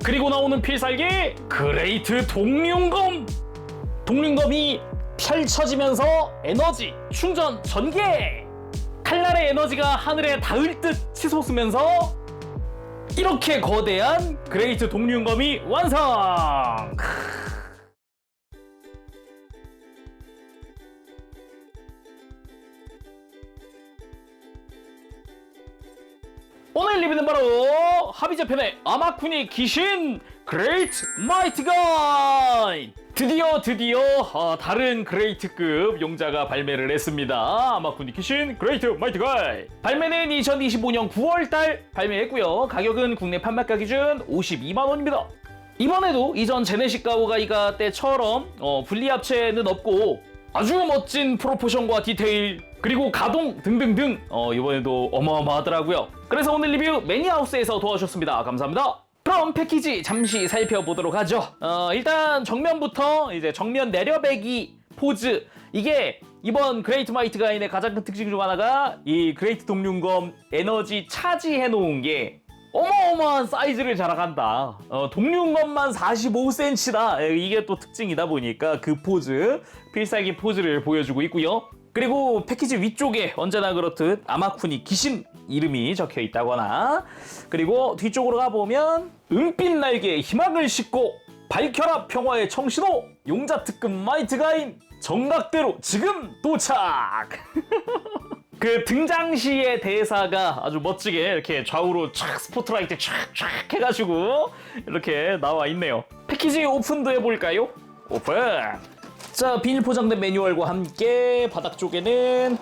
그리고 나오는 필살기 그레이트 동륜검. 동륜검이 펼쳐지면서 에너지 충전 전개. 칼날의 에너지가 하늘에 닿을 듯 치솟으면서 이렇게 거대한 그레이트 동륜검이 완성! 오늘 리뷰는 바로 하비자편의 아마쿠니 귀신 그레이트 마이트 가인! 드디어 다른 그레이트급 용자가 발매를 했습니다. 아마쿠니 귀신 그레이트 마이트 가인! 발매는 2025년 9월달 발매했고요. 가격은 국내 판매가 기준 52만원입니다. 이번에도 이전 제네식 가오가이가 때처럼 분리합체는 없고 아주 멋진 프로포션과 디테일 그리고 가동 등등등 이번에도 어마어마하더라고요. 그래서 오늘 리뷰 매니하우스에서 도와주셨습니다. 감사합니다. 그럼 패키지 잠시 살펴보도록 하죠. 일단 정면부터 이제 정면 내려배기 포즈. 이게 이번 그레이트 마이트 가인의 가장 큰 특징 중 하나가 이 그레이트 동륜검 에너지 차지해 놓은 게 어마어마한 사이즈를 자랑한다. 동륜검만 45cm다. 이게 또 특징이다 보니까 그 포즈, 필살기 포즈를 보여주고 있고요. 그리고 패키지 위쪽에 언제나 그렇듯 아마쿠니 귀신 이름이 적혀 있다거나, 그리고 뒤쪽으로 가보면 은빛 날개에 희망을 싣고 밝혀라 평화의 청신호 용자 특급 마이트 가인 정각대로 지금 도착. 그 등장 시의 대사가 아주 멋지게 이렇게 좌우로 촥 스포트라이트 촥 해가지고 이렇게 나와 있네요. 패키지 오픈도 해볼까요? 오픈! 자, 비닐 포장된 매뉴얼과 함께 바닥 쪽에는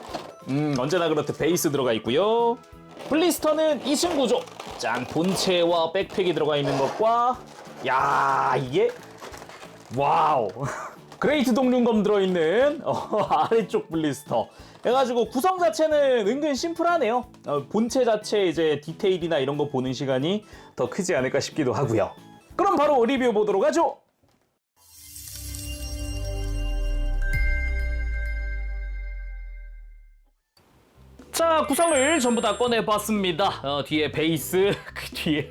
언제나 그렇듯 베이스 들어가 있고요. 블리스터는 2층 구조. 짠, 본체와 백팩이 들어가 있는 것과, 야, 이게 와우. 그레이트 동륜검 들어있는 아래쪽 블리스터 해가지고 구성 자체는 은근 심플하네요. 본체 자체 이제 디테일이나 이런 거 보는 시간이 더 크지 않을까 싶기도 하고요. 그럼 바로 리뷰 보도록 하죠. 자, 구성을 전부 다 꺼내봤습니다. 뒤에 베이스, 그 뒤에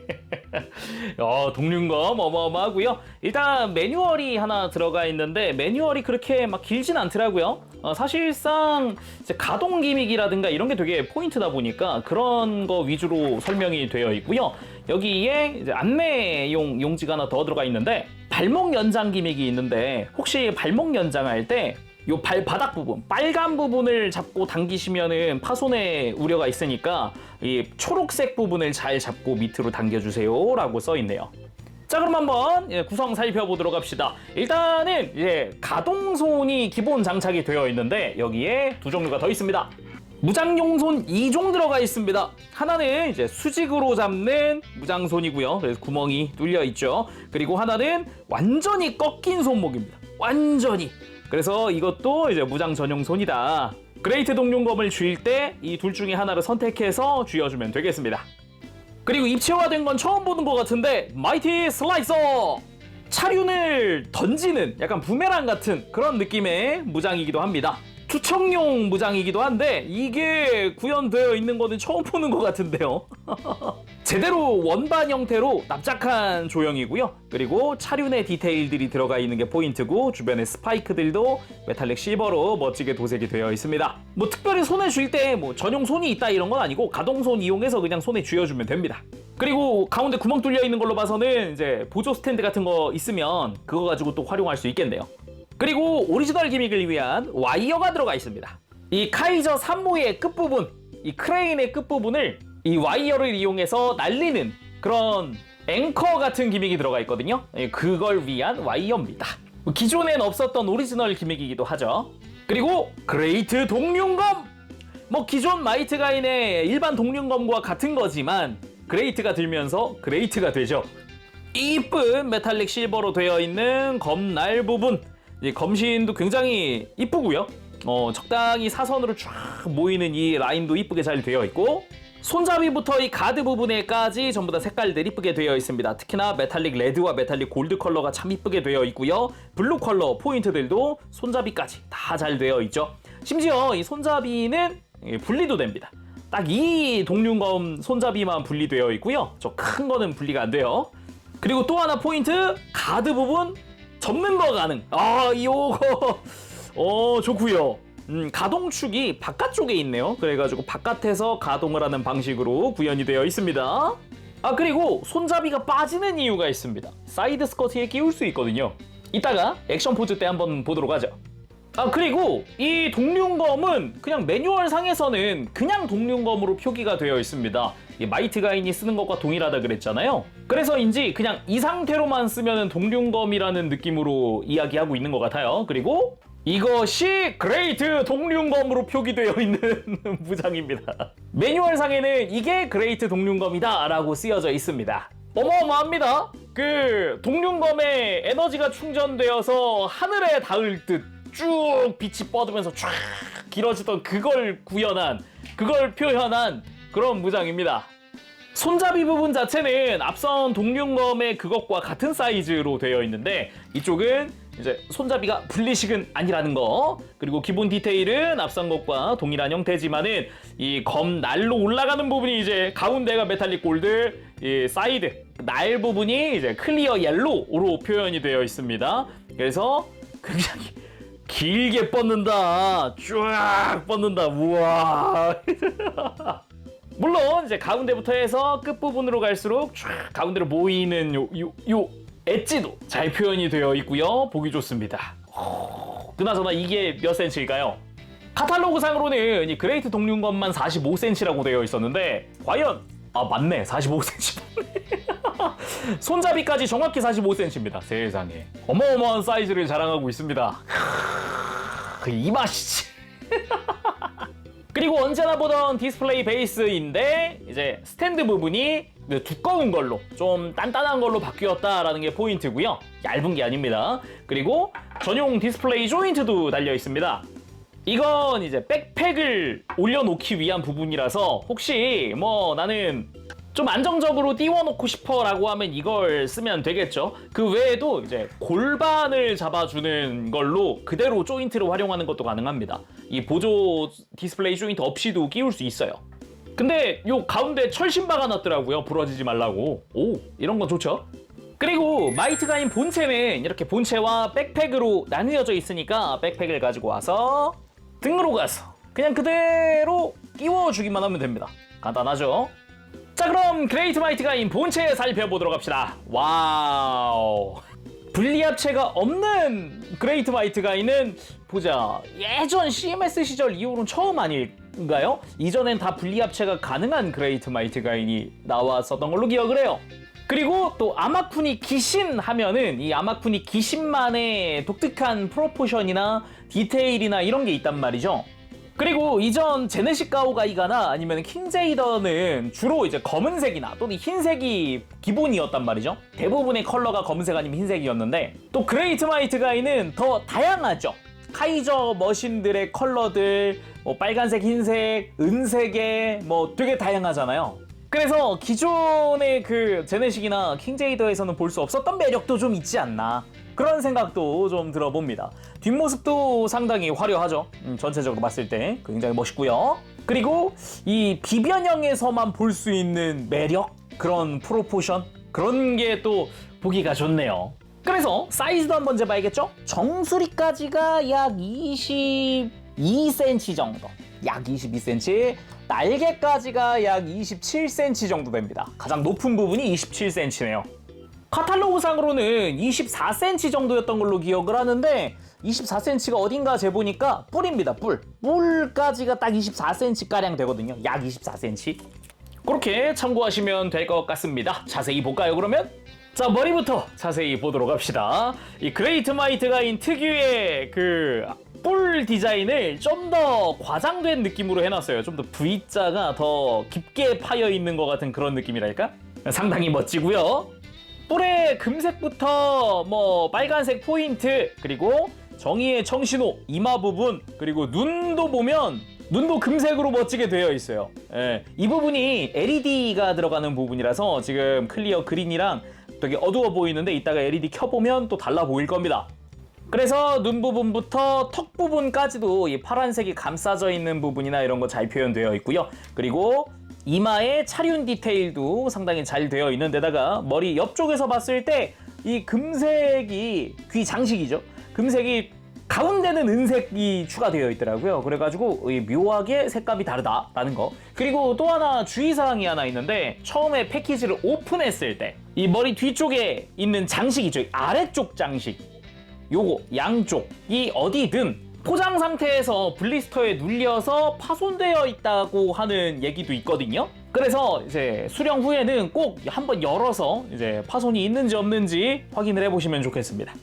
동륜검 어마어마하고요. 일단 매뉴얼이 하나 들어가 있는데 매뉴얼이 그렇게 막 길진 않더라고요. 사실상 이제 가동 기믹이라든가 이런 게 되게 포인트다 보니까 그런 거 위주로 설명이 되어 있고요. 여기에 이제 안내용 용지가 하나 더 들어가 있는데 발목 연장 기믹이 있는데 혹시 발목 연장할 때 요 발바닥 부분, 빨간 부분을 잡고 당기시면은 파손의 우려가 있으니까 이 초록색 부분을 잘 잡고 밑으로 당겨주세요 라고 써있네요. 자, 그럼 한번 구성 살펴보도록 합시다. 일단은 이제 가동손이 기본 장착이 되어 있는데 여기에 두 종류가 더 있습니다. 무장용손 2종 들어가 있습니다. 하나는 이제 수직으로 잡는 무장손이고요. 그래서 구멍이 뚫려 있죠. 그리고 하나는 완전히 꺾인 손목입니다. 완전히. 그래서 이것도 이제 무장 전용 손이다. 그레이트 동륜검을 쥘 때 이 둘 중에 하나를 선택해서 쥐어주면 되겠습니다. 그리고 입체화된 건 처음 보는 것 같은데 마이티 슬라이서! 차륜을 던지는 약간 부메랑 같은 그런 느낌의 무장이기도 합니다. 투척용 무장이기도 한데 이게 구현되어 있는 거는 처음 보는 것 같은데요. 제대로 원반 형태로 납작한 조형이고요. 그리고 차륜의 디테일들이 들어가 있는 게 포인트고 주변에 스파이크들도 메탈릭 실버로 멋지게 도색이 되어 있습니다. 뭐 특별히 손에 쥘 때 뭐 전용 손이 있다 이런 건 아니고 가동손 이용해서 그냥 손에 쥐어주면 됩니다. 그리고 가운데 구멍 뚫려 있는 걸로 봐서는 이제 보조 스탠드 같은 거 있으면 그거 가지고 또 활용할 수 있겠네요. 그리고 오리지널 기믹을 위한 와이어가 들어가 있습니다. 이 카이저 3호의 끝부분, 이 크레인의 끝부분을 이 와이어를 이용해서 날리는 그런 앵커 같은 기믹이 들어가 있거든요. 그걸 위한 와이어입니다. 기존엔 없었던 오리지널 기믹이기도 하죠. 그리고 그레이트 동륜검! 뭐 기존 마이트 가인의 일반 동륜검과 같은 거지만 그레이트가 들면서 그레이트가 되죠. 이쁜 메탈릭 실버로 되어 있는 검날 부분, 검신도 굉장히 이쁘고요. 적당히 사선으로 쫙 모이는 이 라인도 이쁘게 잘 되어 있고 손잡이부터 이 가드 부분에까지 전부 다 색깔들 이쁘게 되어 있습니다. 특히나 메탈릭 레드와 메탈릭 골드 컬러가 참 이쁘게 되어 있고요. 블루 컬러 포인트들도 손잡이까지 다 잘 되어 있죠. 심지어 이 손잡이는 분리도 됩니다. 딱 이 동륜검 손잡이만 분리되어 있고요. 저 큰 거는 분리가 안 돼요. 그리고 또 하나 포인트, 가드 부분 접는 거 가능. 요거 좋고요. 가동축이 바깥쪽에 있네요. 그래가지고 바깥에서 가동을 하는 방식으로 구현이 되어 있습니다. 그리고 손잡이가 빠지는 이유가 있습니다. 사이드 스커트에 끼울 수 있거든요. 이따가 액션 포즈 때 한번 보도록 하죠. 그리고 이 동륜검은 그냥 매뉴얼 상에서는 그냥 동륜검으로 표기가 되어 있습니다. 이 마이트 가인이 쓰는 것과 동일하다 그랬잖아요. 그래서인지 그냥 이 상태로만 쓰면 동륜검이라는 느낌으로 이야기하고 있는 것 같아요. 그리고 이것이 그레이트 동륜검으로 표기되어 있는 무장입니다. 매뉴얼 상에는 이게 그레이트 동륜검이다 라고 쓰여져 있습니다. 어마어마합니다. 그 동륜검에 에너지가 충전되어서 하늘에 닿을 듯 쭉 빛이 뻗으면서 쫙 길어지던 그걸 표현한 그런 무장입니다. 손잡이 부분 자체는 앞선 동륜검의 그것과 같은 사이즈로 되어 있는데 이쪽은 이제 손잡이가 분리식은 아니라는 거, 그리고 기본 디테일은 앞선 것과 동일한 형태지만은 이 검 날로 올라가는 부분이 이제 가운데가 메탈릭 골드, 이 사이드 날 부분이 이제 클리어 옐로우로 표현이 되어 있습니다. 그래서 굉장히 길게 뻗는다. 쫙 뻗는다. 우와. 물론 이제 가운데부터 해서 끝부분으로 갈수록 쫙 가운데로 모이는 요 엣지도 잘 표현이 되어 있고요. 보기 좋습니다. 그나저나 이게 몇 센치일까요? 카탈로그상으로는 이 그레이트 동륜검만 45cm라고 되어 있었는데 과연 맞네. 45cm 손잡이까지 정확히 45cm입니다. 세상에 어마어마한 사이즈를 자랑하고 있습니다. 이 맛이지. 그리고 언제나 보던 디스플레이 베이스인데 이제 스탠드 부분이 두꺼운 걸로 좀 단단한 걸로 바뀌었다라는 게 포인트고요. 얇은 게 아닙니다. 그리고 전용 디스플레이 조인트도 달려 있습니다. 이건 이제 백팩을 올려놓기 위한 부분이라서 혹시 나는 좀 안정적으로 띄워놓고 싶어라고 하면 이걸 쓰면 되겠죠. 그 외에도 이제 골반을 잡아주는 걸로 그대로 조인트를 활용하는 것도 가능합니다. 이 보조 디스플레이 조인트 없이도 끼울 수 있어요. 근데 요 가운데 철심바가 났더라고요. 부러지지 말라고. 이런 건 좋죠. 그리고 마이트 가인 본체는 이렇게 본체와 백팩으로 나뉘어져 있으니까 백팩을 가지고 와서 등으로 가서 그냥 그대로 끼워주기만 하면 됩니다. 간단하죠? 자, 그럼 그레이트 마이트 가인 본체 살펴보도록 합시다. 와우. 분리합체가 없는 그레이트 마이트 가인은 보자. 예전 CMS 시절 이후로는 처음 아닐까요? 이전엔 다 분리합체가 가능한 그레이트 마이트 가인이 나왔었던 걸로 기억을 해요. 그리고 또 아마쿠니 기신 하면은 이 아마쿠니 기신만의 독특한 프로포션이나 디테일이나 이런 게 있단 말이죠. 그리고 이전 제네식 가오가이가나 아니면 킹제이더는 주로 이제 검은색이나 또는 흰색이 기본이었단 말이죠. 대부분의 컬러가 검은색 아니면 흰색이었는데 또 그레이트 마이트 가이는 더 다양하죠. 카이저 머신들의 컬러들 빨간색, 흰색, 은색에 되게 다양하잖아요. 그래서 기존의 그 제네식이나 킹제이더에서는 볼 수 없었던 매력도 좀 있지 않나, 그런 생각도 좀 들어봅니다. 뒷모습도 상당히 화려하죠. 전체적으로 봤을 때 굉장히 멋있고요. 그리고 이 비변형에서만 볼 수 있는 매력, 그런 프로포션, 그런 게 또 보기가 좋네요. 그래서 사이즈도 한번 재봐야겠죠? 정수리까지가 약 22cm 정도, 약 22cm, 날개까지가 약 27cm 정도 됩니다. 가장 높은 부분이 27cm네요. 카탈로그상으로는 24cm 정도였던 걸로 기억을 하는데 24cm가 어딘가 재보니까 뿔입니다. 뿔까지가 딱 24cm가량 되거든요. 약 24cm. 그렇게 참고하시면 될 것 같습니다. 자세히 볼까요, 그러면? 자, 머리부터 자세히 보도록 합시다. 이 그레이트 마이트 가인 특유의 그 뿔 디자인을 좀 더 과장된 느낌으로 해놨어요. 좀 더 V자가 더 깊게 파여 있는 것 같은 그런 느낌이랄까? 상당히 멋지고요. 뿔의 금색부터 빨간색 포인트, 그리고 정의의 청신호, 이마 부분, 그리고 눈도 보면 눈도 금색으로 멋지게 되어 있어요. 이 부분이 LED가 들어가는 부분이라서 지금 클리어 그린이랑 되게 어두워 보이는데 이따가 LED 켜보면 또 달라 보일 겁니다. 그래서 눈 부분부터 턱 부분까지도 이 파란색이 감싸져 있는 부분이나 이런 거 잘 표현되어 있고요. 그리고 이마의 차륜 디테일도 상당히 잘 되어 있는 데다가 머리 옆쪽에서 봤을 때 이 금색이 귀 장식이죠. 금색이 가운데는 은색이 추가되어 있더라고요. 그래가지고 묘하게 색감이 다르다라는 거. 그리고 또 하나 주의사항이 하나 있는데 처음에 패키지를 오픈했을 때 이 머리 뒤쪽에 있는 장식이죠. 아래쪽 장식. 요거 양쪽이 어디든 포장 상태에서 블리스터에 눌려서 파손되어 있다고 하는 얘기도 있거든요. 그래서 이제 수령 후에는 꼭 한번 열어서 이제 파손이 있는지 없는지 확인을 해보시면 좋겠습니다.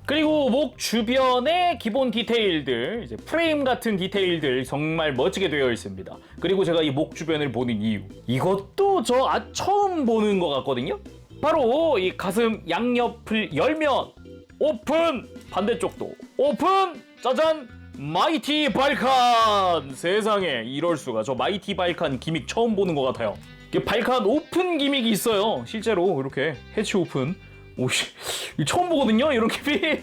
그리고 목 주변의 기본 디테일들, 이제 프레임 같은 디테일들 정말 멋지게 되어 있습니다. 그리고 제가 이 목 주변을 보는 이유, 이것도 저 처음 보는 것 같거든요. 바로 이 가슴 양옆을 열면 오픈! 반대쪽도 오픈! 짜잔! 마이티 발칸! 세상에 이럴 수가. 저 마이티 발칸 기믹 처음 보는 것 같아요. 발칸 오픈 기믹이 있어요. 실제로 이렇게 해치 오픈. 오씨, 처음 보거든요, 이런 기믹.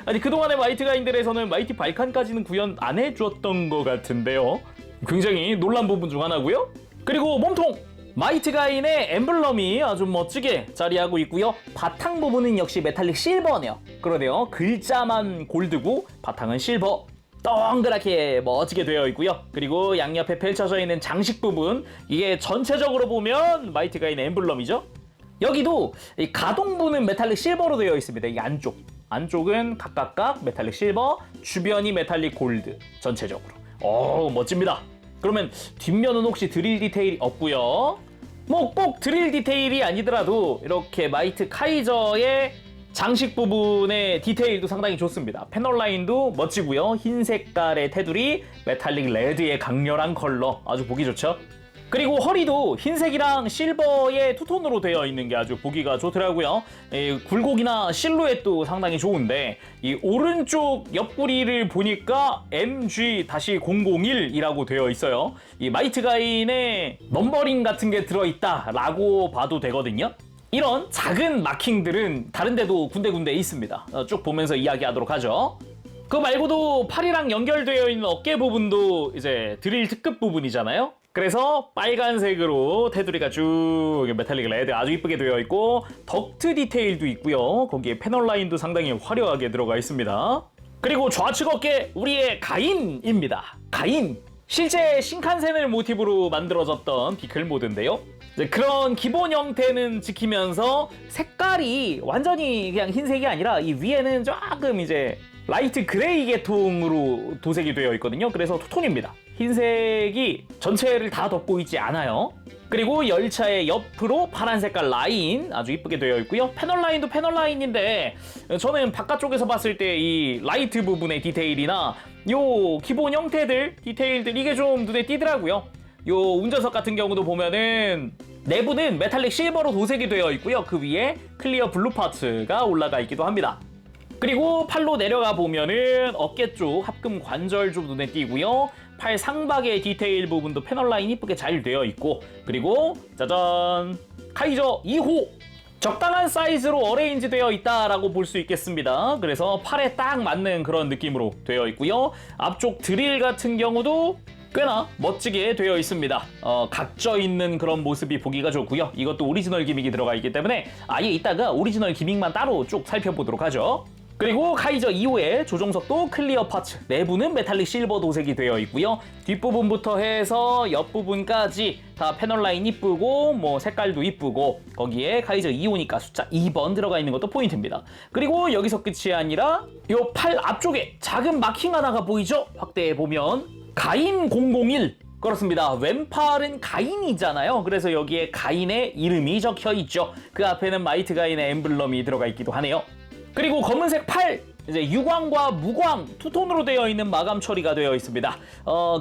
아니 그동안의 마이티 가인들에서는 마이티 발칸까지는 구현 안 해줬던 것 같은데요. 굉장히 놀란 부분 중 하나고요. 그리고 몸통! 마이트 가인의 엠블럼이 아주 멋지게 자리하고 있고요. 바탕 부분은 역시 메탈릭 실버네요. 그러네요. 글자만 골드고 바탕은 실버. 동그랗게 멋지게 되어 있고요. 그리고 양옆에 펼쳐져 있는 장식 부분, 이게 전체적으로 보면 마이트 가인의 엠블럼이죠. 여기도 이 가동부는 메탈릭 실버로 되어 있습니다. 이 안쪽은 각각 메탈릭 실버, 주변이 메탈릭 골드. 전체적으로 멋집니다. 그러면 뒷면은 혹시 드릴 디테일이 없고요. 뭐 꼭 드릴 디테일이 아니더라도 이렇게 마이트 카이저의 장식 부분의 디테일도 상당히 좋습니다. 패널 라인도 멋지고요. 흰 색깔의 테두리, 메탈릭 레드의 강렬한 컬러, 아주 보기 좋죠. 그리고 허리도 흰색이랑 실버의 투톤으로 되어 있는 게 아주 보기가 좋더라고요. 굴곡이나 실루엣도 상당히 좋은데 이 오른쪽 옆구리를 보니까 MG-001이라고 되어 있어요. 이 마이트 가인의 넘버링 같은 게 들어있다라고 봐도 되거든요. 이런 작은 마킹들은 다른 데도 군데군데 있습니다. 쭉 보면서 이야기하도록 하죠. 그거 말고도 팔이랑 연결되어 있는 어깨 부분도 이제 드릴 특급 부분이잖아요. 그래서 빨간색으로 테두리가 쭉 메탈릭 레드 아주 이쁘게 되어 있고 덕트 디테일도 있고요. 거기에 패널 라인도 상당히 화려하게 들어가 있습니다. 그리고 좌측 어깨 우리의 가인입니다. 가인. 실제 신칸센을 모티브로 만들어졌던 비클 모드인데요. 그런 기본 형태는 지키면서 색깔이 완전히 그냥 흰색이 아니라 이 위에는 조금 이제 라이트 그레이 계통으로 도색이 되어 있거든요. 그래서 투톤입니다. 흰색이 전체를 다 덮고 있지 않아요. 그리고 열차의 옆으로 파란 색깔 라인 아주 이쁘게 되어 있고요. 패널 라인도 패널 라인인데 저는 바깥쪽에서 봤을 때 이 라이트 부분의 디테일이나 요 기본 형태들 디테일들 이게 좀 눈에 띄더라고요. 요 운전석 같은 경우도 보면은 내부는 메탈릭 실버로 도색이 되어 있고요. 그 위에 클리어 블루 파츠가 올라가 있기도 합니다. 그리고 팔로 내려가 보면은 어깨 쪽 합금 관절 좀 눈에 띄고요. 팔 상박의 디테일 부분도 패널 라인 이쁘게 잘 되어 있고, 그리고 짜잔! 카이저 2호! 적당한 사이즈로 어레인지 되어 있다라고 볼 수 있겠습니다. 그래서 팔에 딱 맞는 그런 느낌으로 되어 있고요. 앞쪽 드릴 같은 경우도 꽤나 멋지게 되어 있습니다. 각져 있는 그런 모습이 보기가 좋고요. 이것도 오리지널 기믹이 들어가 있기 때문에 아예 이따가 오리지널 기믹만 따로 쭉 살펴보도록 하죠. 그리고 카이저 2호의 조종석도 클리어 파츠, 내부는 메탈릭 실버 도색이 되어 있고요. 뒷부분부터 해서 옆부분까지 다 패널 라인 이쁘고 뭐 색깔도 이쁘고 거기에 카이저 2호니까 숫자 2번 들어가 있는 것도 포인트입니다. 그리고 여기서 끝이 아니라 요 팔 앞쪽에 작은 마킹 하나가 보이죠? 확대해 보면 가인 001 그렇습니다. 왼팔은 가인이잖아요. 그래서 여기에 가인의 이름이 적혀 있죠. 그 앞에는 마이트 가인의 엠블럼이 들어가 있기도 하네요. 그리고 검은색 팔, 이제 유광과 무광 투톤으로 되어 있는 마감 처리가 되어 있습니다.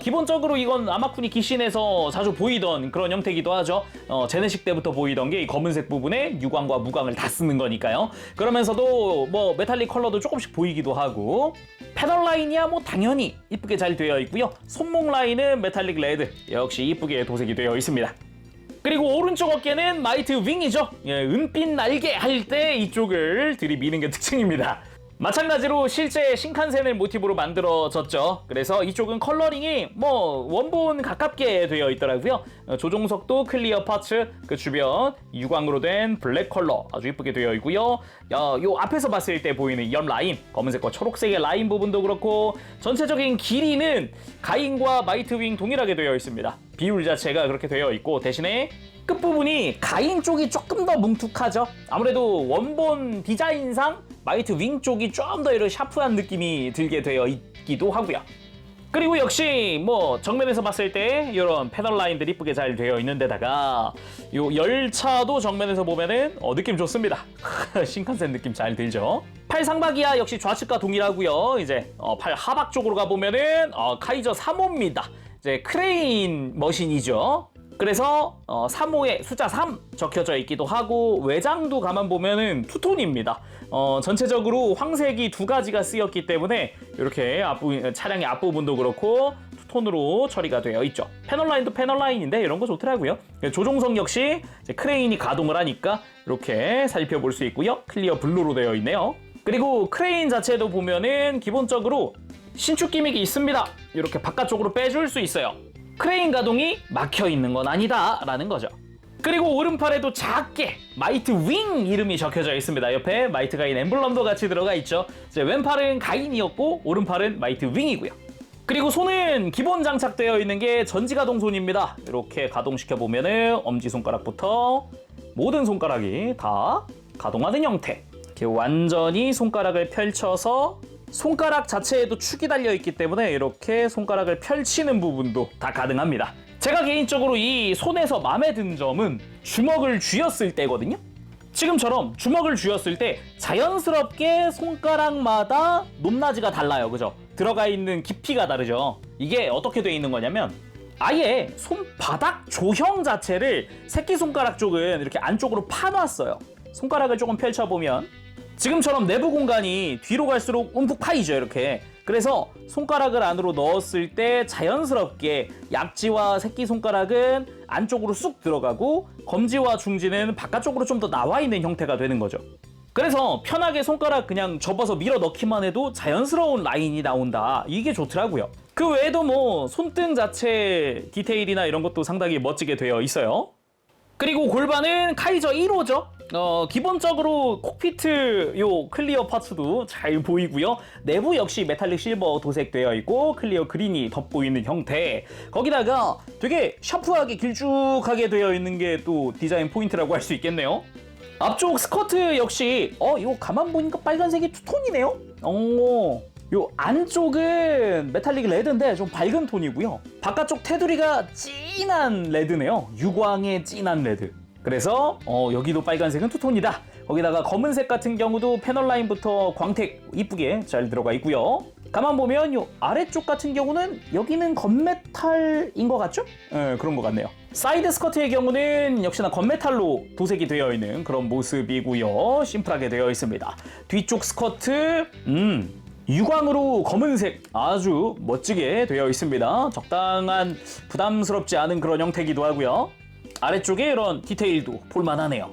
기본적으로 이건 아마쿠니 기신에서 자주 보이던 그런 형태이기도 하죠. 제네식 때부터 보이던 게 이 검은색 부분에 유광과 무광을 다 쓰는 거니까요. 그러면서도 뭐 메탈릭 컬러도 조금씩 보이기도 하고, 패널 라인이야 뭐 당연히 이쁘게 잘 되어 있고요. 손목 라인은 메탈릭 레드 역시 이쁘게 도색이 되어 있습니다. 그리고 오른쪽 어깨는 마이트 윙이죠. 은빛 날개 할 때 이쪽을 들이미는 게 특징입니다. 마찬가지로 실제 신칸센을 모티브로 만들어졌죠. 그래서 이쪽은 컬러링이 뭐 원본 가깝게 되어 있더라고요. 조종석도 클리어 파츠, 그 주변 유광으로 된 블랙 컬러 아주 이쁘게 되어 있고요. 요 앞에서 봤을 때 보이는 옆 라인, 검은색과 초록색의 라인 부분도 그렇고 전체적인 길이는 가인과 마이트윙 동일하게 되어 있습니다. 비율 자체가 그렇게 되어 있고 대신에 끝부분이 가인 쪽이 조금 더 뭉툭하죠. 아무래도 원본 디자인상 마이트 윙 쪽이 좀 더 이런 샤프한 느낌이 들게 되어 있기도 하고요. 그리고 역시 뭐 정면에서 봤을 때 이런 패널 라인들이 이쁘게 잘 되어 있는 데다가 요 열차도 정면에서 보면은 느낌 좋습니다. 신칸센 느낌 잘 들죠. 팔 상박이야 역시 좌측과 동일하고요. 이제 팔 하박 쪽으로 가보면은 카이저 3호입니다. 이제 크레인 머신이죠. 그래서 3호에 숫자 3 적혀져 있기도 하고 외장도 가만 보면은 투톤입니다. 전체적으로 황색이 두 가지가 쓰였기 때문에 이렇게 차량의 앞부분도 그렇고 투톤으로 처리가 되어 있죠. 패널 라인도 패널 라인인데 이런 거 좋더라고요. 조종석 역시 이제 크레인이 가동을 하니까 이렇게 살펴볼 수 있고요. 클리어 블루로 되어 있네요. 그리고 크레인 자체도 보면은 기본적으로 신축 기믹이 있습니다. 이렇게 바깥쪽으로 빼줄 수 있어요. 크레인 가동이 막혀 있는 건 아니다 라는 거죠. 그리고 오른팔에도 작게 마이트 윙 이름이 적혀져 있습니다. 옆에 마이트 가인 엠블럼도 같이 들어가 있죠. 이제 왼팔은 가인이었고 오른팔은 마이트 윙이고요. 그리고 손은 기본 장착되어 있는 게 전지가동 손입니다. 이렇게 가동시켜 보면은 엄지손가락부터 모든 손가락이 다 가동하는 형태. 이렇게 완전히 손가락을 펼쳐서 손가락 자체에도 축이 달려있기 때문에 이렇게 손가락을 펼치는 부분도 다 가능합니다. 제가 개인적으로 이 손에서 마음에 든 점은 주먹을 쥐었을 때거든요. 지금처럼 주먹을 쥐었을 때 자연스럽게 손가락마다 높낮이가 달라요. 그죠? 들어가 있는 깊이가 다르죠. 이게 어떻게 되어 있는 거냐면 아예 손바닥 조형 자체를 새끼손가락 쪽은 이렇게 안쪽으로 파놨어요. 손가락을 조금 펼쳐보면 지금처럼 내부 공간이 뒤로 갈수록 움푹 파이죠. 이렇게. 그래서 손가락을 안으로 넣었을 때 자연스럽게 약지와 새끼손가락은 안쪽으로 쑥 들어가고 검지와 중지는 바깥쪽으로 좀 더 나와 있는 형태가 되는 거죠. 그래서 편하게 손가락 그냥 접어서 밀어 넣기만 해도 자연스러운 라인이 나온다. 이게 좋더라고요. 그 외에도 뭐 손등 자체 디테일이나 이런 것도 상당히 멋지게 되어 있어요. 그리고 골반은 카이저 1호죠. 기본적으로 콕피트 요 클리어 파츠도 잘 보이고요. 내부 역시 메탈릭 실버 도색되어 있고 클리어 그린이 덧보이는 형태. 거기다가 되게 샤프하게 길쭉하게 되어 있는 게 또 디자인 포인트라고 할 수 있겠네요. 앞쪽 스커트 역시 이거 가만 보니까 빨간색이 투톤이네요. 요 안쪽은 메탈릭 레드인데 좀 밝은 톤이고요. 바깥쪽 테두리가 진한 레드네요. 유광의 진한 레드. 그래서 여기도 빨간색은 투톤이다. 거기다가 검은색 같은 경우도 패널 라인부터 광택 이쁘게 잘 들어가 있고요. 가만 보면 요 아래쪽 같은 경우는 여기는 건메탈인 것 같죠? 그런 것 같네요. 사이드 스커트의 경우는 역시나 건메탈로 도색이 되어 있는 그런 모습이고요. 심플하게 되어 있습니다. 뒤쪽 스커트 유광으로 검은색 아주 멋지게 되어 있습니다. 적당한 부담스럽지 않은 그런 형태이기도 하고요. 아래쪽에 이런 디테일도 볼만하네요.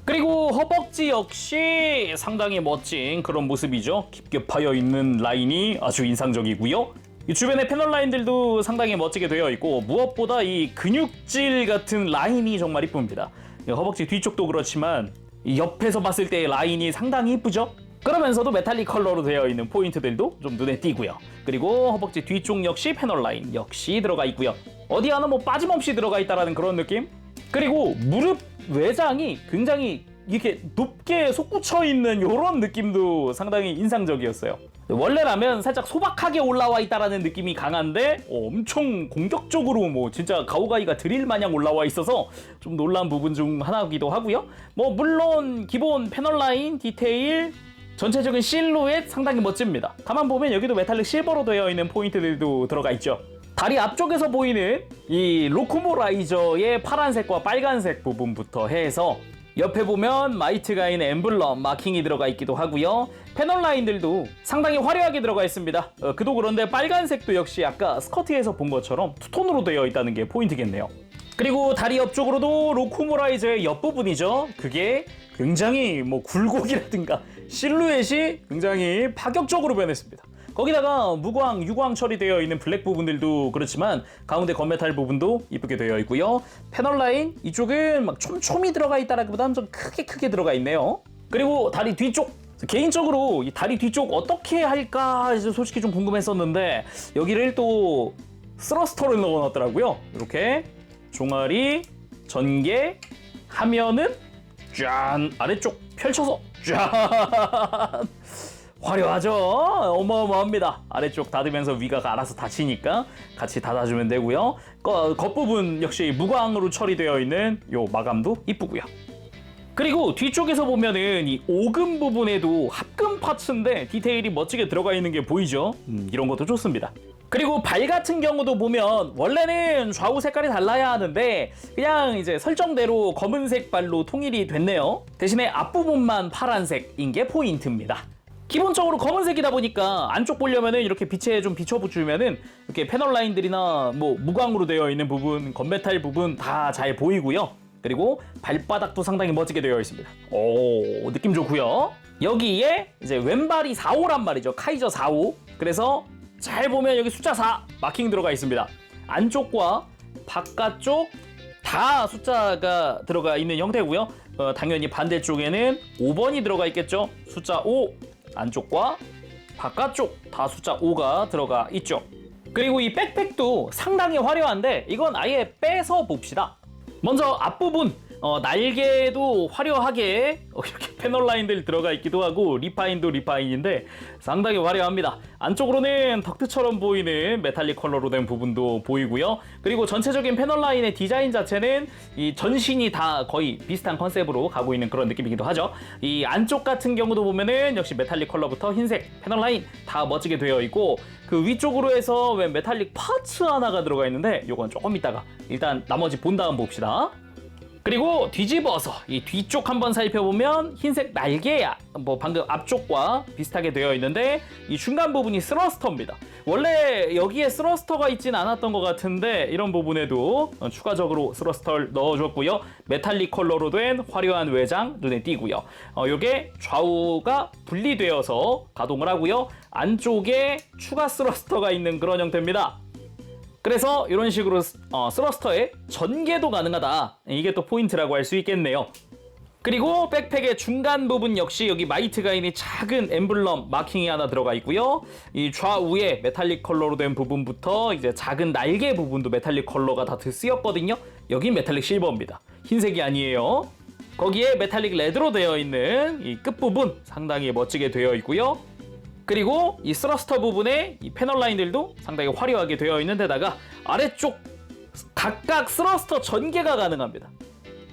그리고 허벅지 역시 상당히 멋진 그런 모습이죠. 깊게 파여있는 라인이 아주 인상적이고요. 이 주변의 패널 라인들도 상당히 멋지게 되어 있고 무엇보다 이 근육질 같은 라인이 정말 이쁩니다. 허벅지 뒤쪽도 그렇지만 이 옆에서 봤을 때 라인이 상당히 이쁘죠? 그러면서도 메탈릭 컬러로 되어 있는 포인트들도 좀 눈에 띄고요. 그리고 허벅지 뒤쪽 역시 패널 라인 역시 들어가 있고요. 어디 하나 뭐 빠짐없이 들어가 있다라는 그런 느낌? 그리고 무릎 외장이 굉장히 이렇게 높게 솟구쳐 있는 이런 느낌도 상당히 인상적이었어요. 원래라면 살짝 소박하게 올라와 있다라는 느낌이 강한데 엄청 공격적으로 뭐 진짜 가오가이가 드릴 마냥 올라와 있어서 좀 놀라운 부분 중 하나이기도 하고요. 뭐 물론 기본 패널 라인 디테일 전체적인 실루엣 상당히 멋집니다. 가만 보면 여기도 메탈릭 실버로 되어 있는 포인트들도 들어가 있죠. 다리 앞쪽에서 보이는 이 로코모라이저의 파란색과 빨간색 부분부터 해서 옆에 보면 마이트 가인 엠블럼 마킹이 들어가 있기도 하고요. 패널 라인들도 상당히 화려하게 들어가 있습니다. 그도 그런데 빨간색도 역시 아까 스커트에서 본 것처럼 투톤으로 되어 있다는 게 포인트겠네요. 그리고 다리 옆쪽으로도 로코모라이저의 옆부분이죠. 그게 굉장히 뭐 굴곡이라든가 실루엣이 굉장히 파격적으로 변했습니다. 거기다가 무광, 유광 처리되어 있는 블랙 부분들도 그렇지만 가운데 건메탈 부분도 이쁘게 되어 있고요. 패널 라인 이쪽은 막 촘촘히 들어가 있다라기보다는 좀 크게 들어가 있네요. 그리고 다리 뒤쪽, 개인적으로 이 다리 뒤쪽 어떻게 할까 솔직히 좀 궁금했었는데 여기를 또 스러스터를 넣어놨더라고요. 이렇게 종아리 전개 하면은 짠 아래쪽 펼쳐서 짠 화려하죠? 어마어마합니다. 아래쪽 닫으면서 위가 알아서 닫히니까 같이 닫아주면 되고요. 겉부분 역시 무광으로 처리되어 있는 요 마감도 이쁘고요. 그리고 뒤쪽에서 보면은 이 오금 부분에도 합금 파츠인데 디테일이 멋지게 들어가 있는 게 보이죠? 이런 것도 좋습니다. 그리고 발 같은 경우도 보면 원래는 좌우 색깔이 달라야 하는데 그냥 이제 설정대로 검은색 발로 통일이 됐네요. 대신에 앞부분만 파란색인 게 포인트입니다. 기본적으로 검은색이다 보니까 안쪽 보려면은 이렇게 빛에 좀 비춰주면은 이렇게 패널 라인들이나 뭐 무광으로 되어 있는 부분, 건메탈 부분 다 잘 보이고요. 그리고 발바닥도 상당히 멋지게 되어 있습니다. 오, 느낌 좋고요. 여기에 이제 왼발이 4호란 말이죠. 카이저 4호. 그래서 잘 보면 여기 숫자 4 마킹 들어가 있습니다. 안쪽과 바깥쪽 다 숫자가 들어가 있는 형태고요. 당연히 반대쪽에는 5번이 들어가 있겠죠. 숫자 5 안쪽과 바깥쪽 다 숫자 5가 들어가 있죠. 그리고 이 백팩도 상당히 화려한데 이건 아예 빼서 봅시다. 먼저 앞부분 날개도 화려하게 이렇게 패널 라인들 들어가 있기도 하고 리파인도 리파인인데 상당히 화려합니다. 안쪽으로는 덕트처럼 보이는 메탈릭 컬러로 된 부분도 보이고요. 그리고 전체적인 패널 라인의 디자인 자체는 이 전신이 다 거의 비슷한 컨셉으로 가고 있는 그런 느낌이기도 하죠. 이 안쪽 같은 경우도 보면은 역시 메탈릭 컬러부터 흰색 패널 라인 다 멋지게 되어 있고 그 위쪽으로 해서 왜 메탈릭 파츠 하나가 들어가 있는데 이건 조금 이따가 일단 나머지 본 다음 봅시다. 그리고 뒤집어서 이 뒤쪽 한번 살펴보면 흰색 날개야 뭐 방금 앞쪽과 비슷하게 되어 있는데 이 중간 부분이 스러스터입니다. 원래 여기에 스러스터가 있진 않았던 것 같은데 이런 부분에도 추가적으로 스러스터를 넣어줬고요. 메탈릭 컬러로 된 화려한 외장 눈에 띄고요. 요게 좌우가 분리되어서 가동을 하고요. 안쪽에 추가 스러스터가 있는 그런 형태입니다. 그래서 이런 식으로 스러스터의 전개도 가능하다. 이게 또 포인트라고 할 수 있겠네요. 그리고 백팩의 중간 부분 역시 여기 마이트가 있는 작은 엠블럼 마킹이 하나 들어가 있고요. 이 좌우에 메탈릭 컬러로 된 부분부터 이제 작은 날개 부분도 메탈릭 컬러가 다 쓰였거든요. 여긴 메탈릭 실버입니다. 흰색이 아니에요. 거기에 메탈릭 레드로 되어 있는 이 끝부분 상당히 멋지게 되어 있고요. 그리고 이 스러스터 부분에 이 패널 라인들도 상당히 화려하게 되어 있는 데다가 아래쪽 각각 스러스터 전개가 가능합니다.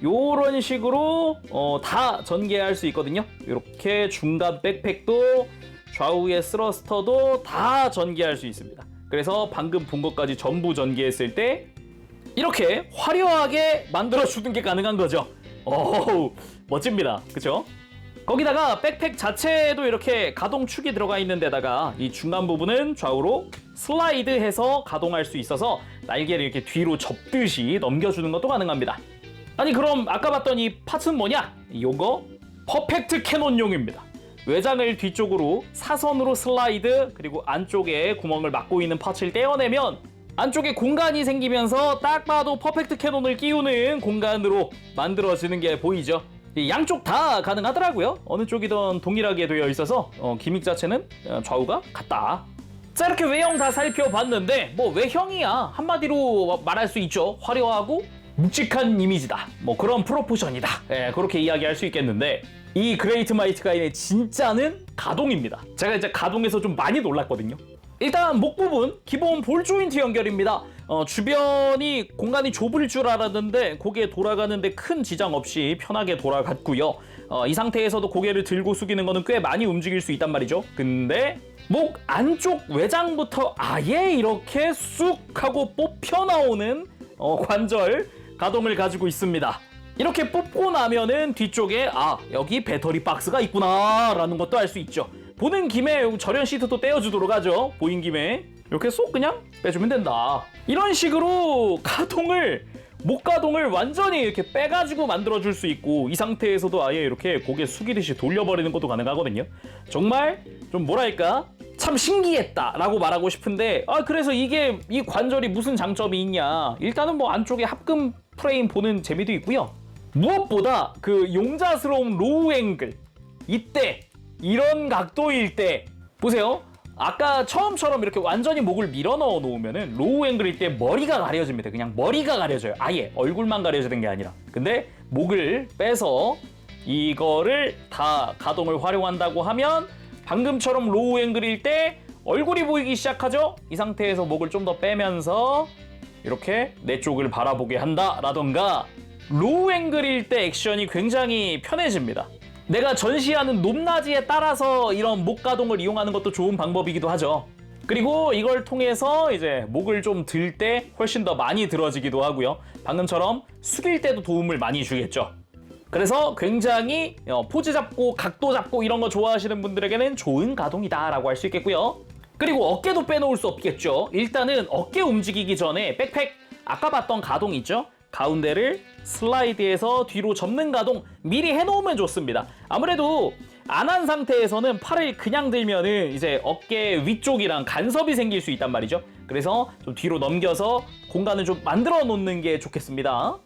요런 식으로 다 전개할 수 있거든요. 이렇게 중간 백팩도 좌우의 스러스터도 다 전개할 수 있습니다. 그래서 방금 본 것까지 전부 전개했을 때 이렇게 화려하게 만들어주는 게 가능한 거죠. 어우, 멋집니다. 그쵸? 거기다가 백팩 자체에도 이렇게 가동축이 들어가 있는 데다가 이 중간 부분은 좌우로 슬라이드해서 가동할 수 있어서 날개를 이렇게 뒤로 접듯이 넘겨주는 것도 가능합니다. 아니 그럼 아까 봤던 이 파츠는 뭐냐? 요거 퍼펙트 캐논용입니다. 외장을 뒤쪽으로 사선으로 슬라이드 그리고 안쪽에 구멍을 막고 있는 파츠를 떼어내면 안쪽에 공간이 생기면서 딱 봐도 퍼펙트 캐논을 끼우는 공간으로 만들어지는 게 보이죠? 양쪽 다 가능하더라고요. 어느 쪽이든 동일하게 되어 있어서 기믹 자체는 좌우가 같다. 자, 이렇게 외형 다 살펴봤는데 뭐 외형이야 한마디로 말할 수 있죠. 화려하고 묵직한 이미지다. 뭐 그런 프로포션이다. 예, 그렇게 이야기할 수 있겠는데 이 그레이트 마이트 가인의 진짜는 가동입니다. 제가 이제 가동에서 좀 많이 놀랐거든요. 일단 목 부분 기본 볼 조인트 연결입니다. 주변이 공간이 좁을 줄 알았는데 고개 돌아가는데 큰 지장 없이 편하게 돌아갔고요. 이 상태에서도 고개를 들고 숙이는 거는 꽤 많이 움직일 수 있단 말이죠. 근데 목 안쪽 외장부터 아예 이렇게 쑥 하고 뽑혀 나오는 관절 가동을 가지고 있습니다. 이렇게 뽑고 나면은 뒤쪽에 여기 배터리 박스가 있구나 라는 것도 알 수 있죠. 보는 김에 절연 시트도 떼어주도록 하죠. 보인 김에 이렇게 쏙 그냥 빼주면 된다. 이런 식으로 가동을 목 가동을 완전히 이렇게 빼가지고 만들어줄 수 있고 이 상태에서도 아예 이렇게 고개 숙이듯이 돌려버리는 것도 가능하거든요. 정말 좀 뭐랄까 참 신기했다라고 말하고 싶은데 그래서 이 관절이 무슨 장점이 있냐. 일단은 뭐 안쪽에 합금 프레임 보는 재미도 있고요. 무엇보다 그 용자스러운 로우 앵글 이때 이런 각도일 때 보세요. 아까 처음처럼 이렇게 완전히 목을 밀어 넣어 놓으면은 로우 앵글일 때 머리가 가려집니다. 그냥 머리가 가려져요. 아예 얼굴만 가려지는 게 아니라. 근데 목을 빼서 이거를 다 가동을 활용한다고 하면 방금처럼 로우 앵글일 때 얼굴이 보이기 시작하죠. 이 상태에서 목을 좀 더 빼면서 이렇게 내 쪽을 바라보게 한다라던가 로우 앵글일 때 액션이 굉장히 편해집니다. 내가 전시하는 높낮이에 따라서 이런 목 가동을 이용하는 것도 좋은 방법이기도 하죠. 그리고 이걸 통해서 이제 목을 좀 들 때 훨씬 더 많이 들어지기도 하고요. 방금처럼 숙일 때도 도움을 많이 주겠죠. 그래서 굉장히 포즈 잡고 각도 잡고 이런 거 좋아하시는 분들에게는 좋은 가동이다라고 할 수 있겠고요. 그리고 어깨도 빼놓을 수 없겠죠. 일단은 어깨 움직이기 전에 백팩 아까 봤던 가동 있죠? 가운데를 슬라이드해서 뒤로 접는 가동 미리 해놓으면 좋습니다. 아무래도 안 한 상태에서는 팔을 그냥 들면은 이제 어깨 위쪽이랑 간섭이 생길 수 있단 말이죠. 그래서 좀 뒤로 넘겨서 공간을 좀 만들어 놓는 게 좋겠습니다.